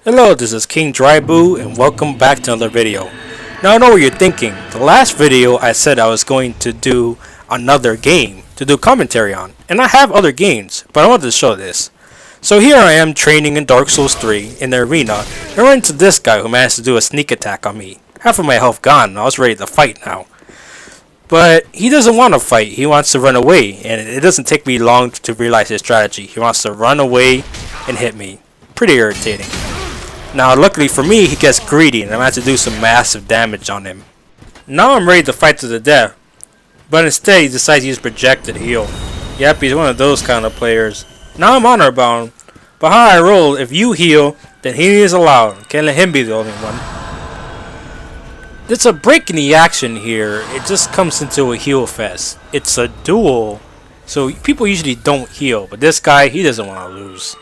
Hello, this is King Dryboo and welcome back to another video. Now I know what you're thinking. The last video I said I was going to do another game to do commentary on. And I have other games, but I wanted to show this. So here I am training in Dark Souls 3 in the arena and run into this guy who managed to do a sneak attack on me. Half of my health gone, I was ready to fight now. But he doesn't want to fight, he wants to run away, and it doesn't take me long to realize his strategy. He wants to run away and hit me. Pretty irritating. Now luckily for me, he gets greedy and I'm going to do some massive damage on him. Now I'm ready to fight to the death, but instead he decides to use projected heal. Yep, he's one of those kind of players. Now I'm honor bound, but how I roll, if you heal, then he is allowed. Can't let him be the only one. There's a break in the action here. It just comes into a heal fest. It's a duel, so people usually don't heal, but this guy, he doesn't want to lose.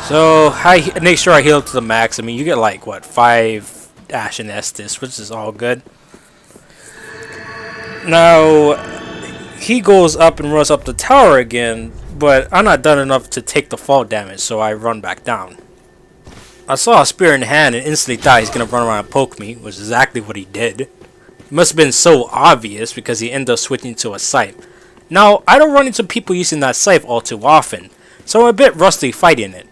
So I make sure I heal to the max. I mean, you get like what, 5 Ashen Estus, which is all good. Now he goes up and runs up the tower again, but I'm not done enough to take the fall damage, so I run back down. I saw a spear in hand and instantly thought he's gonna run around and poke me, which is exactly what he did. It must have been so obvious because he ended up switching to a scythe. Now I don't run into people using that scythe all too often, so I'm a bit rusty fighting it.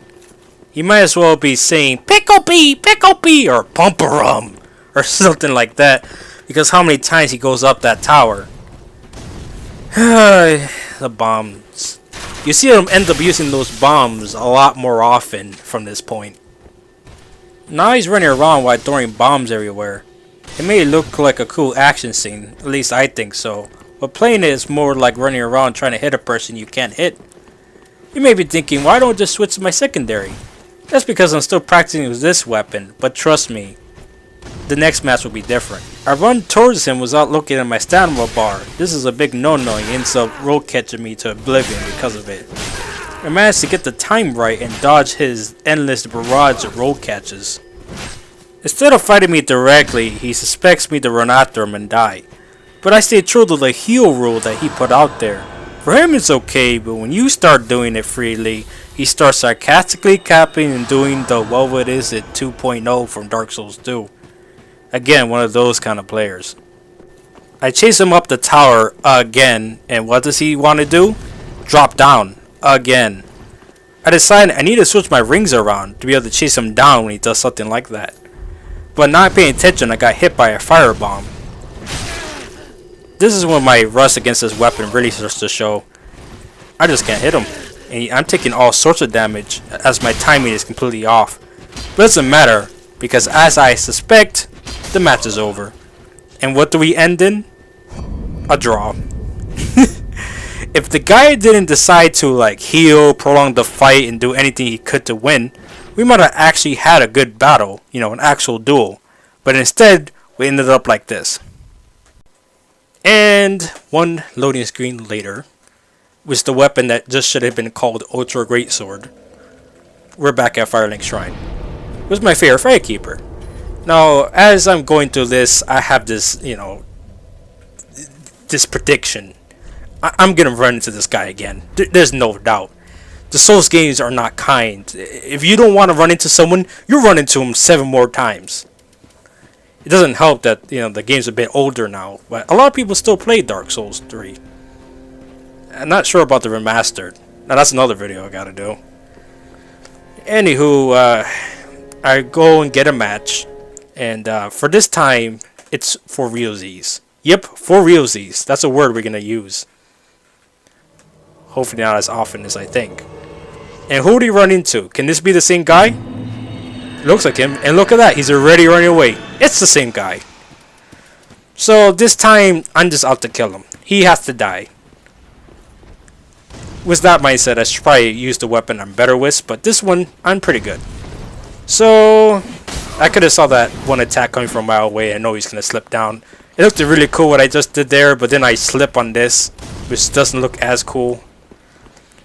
He might as well be saying pickle pea, or pumperum, or something like that, because how many times he goes up that tower. The bombs. You see him end up using those bombs a lot more often from this point. Now he's running around while throwing bombs everywhere. It may look like a cool action scene, at least I think so, but playing it is more like running around trying to hit a person you can't hit. You may be thinking, why don't I just switch to my secondary? That's because I'm still practicing with this weapon, but trust me, the next match will be different. I run towards him without looking at my stamina bar. This is a big no-no. He ends up roll catching me to oblivion because of it. I managed to get the time right and dodge his endless barrage of roll catches. Instead of fighting me directly, he suspects me to run after him and die. But I stay true to the heal rule that he put out there. For him it's okay, but when you start doing it freely, he starts sarcastically capping and doing the what is it 2.0 from Dark Souls 2. Again, one of those kind of players. I chase him up the tower again, and what does he want to do? Drop down again. I decided I need to switch my rings around to be able to chase him down when he does something like that. But not paying attention, I got hit by a firebomb. This is when my rust against this weapon really starts to show. I just can't hit him. And I'm taking all sorts of damage as my timing is completely off. But it doesn't matter, because as I suspect, the match is over. And what do we end in? A draw. If the guy didn't decide to like heal, prolong the fight, and do anything he could to win, we might have actually had a good battle, an actual duel. But instead, we ended up like this. And one loading screen later, was the weapon that just should have been called Ultra Greatsword. We're back at Firelink Shrine. It was my favorite Firekeeper. Now, as I'm going through this, I have this, this prediction. I'm gonna run into this guy again. There's no doubt. The Souls games are not kind. If you don't want to run into someone, you run into him 7 more times. It doesn't help that, the game's a bit older now, but a lot of people still play Dark Souls 3. I'm not sure about the remastered. Now that's another video I gotta do. Anywho, I go and get a match, and for this time, it's for realsies. Yep, for realsies. That's a word we're gonna use. Hopefully not as often as I think. And who do you run into? Can this be the same guy? Looks like him, and look at that, he's already running away. It's the same guy. So this time, I'm just out to kill him. He has to die. With that mindset, I should probably use the weapon I'm better with, but this one, I'm pretty good. So, I could have saw that one attack coming from a mile away. I know he's going to slip down. It looked really cool what I just did there, but then I slip on this, which doesn't look as cool.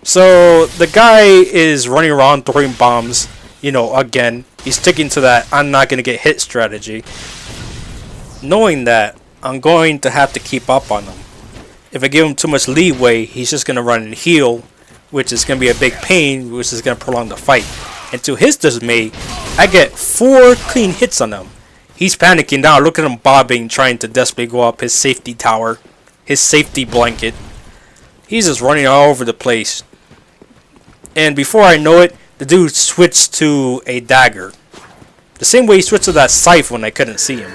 So, the guy is running around throwing bombs, again. He's sticking to that I'm not going to get hit strategy. Knowing that, I'm going to have to keep up on him. If I give him too much leeway, he's just going to run and heal, which is going to be a big pain, which is going to prolong the fight. And to his dismay, I get 4 clean hits on him. He's panicking now. Look at him bobbing, trying to desperately go up his safety tower. His safety blanket. He's just running all over the place. And before I know it, the dude switched to a dagger. The same way he switched to that scythe when I couldn't see him.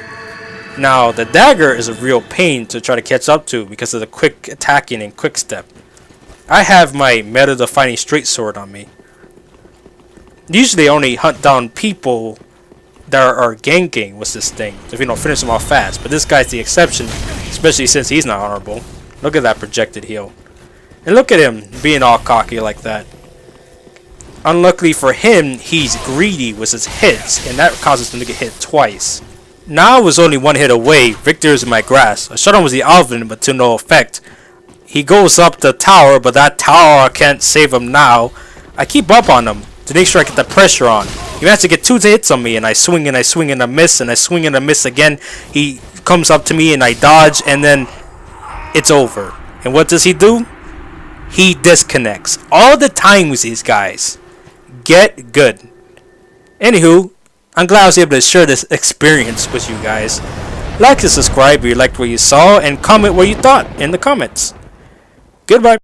Now, the dagger is a real pain to try to catch up to because of the quick attacking and quick step. I have my meta-defining straight sword on me. Usually I only hunt down people that are ganking with this thing, if you don't finish them off fast. But this guy's the exception, especially since he's not honorable. Look at that projected heal. And look at him being all cocky like that. Unluckily for him, he's greedy with his hits, and that causes him to get hit twice. Now I was only 1 hit away. Victor is in my grasp. A shutdown was the Alvin, but to no effect. He goes up the tower, but that tower can't save him now. I keep up on him to make sure I get the pressure on. He managed to get 2 hits on me, and I swing and I swing and I miss, and I swing and I miss again. He comes up to me and I dodge, and then it's over. And what does he do? He disconnects. All the time with these guys. Get good. Anywho, I'm glad I was able to share this experience with you guys. Like and subscribe if you liked what you saw, and comment what you thought in the comments. Goodbye.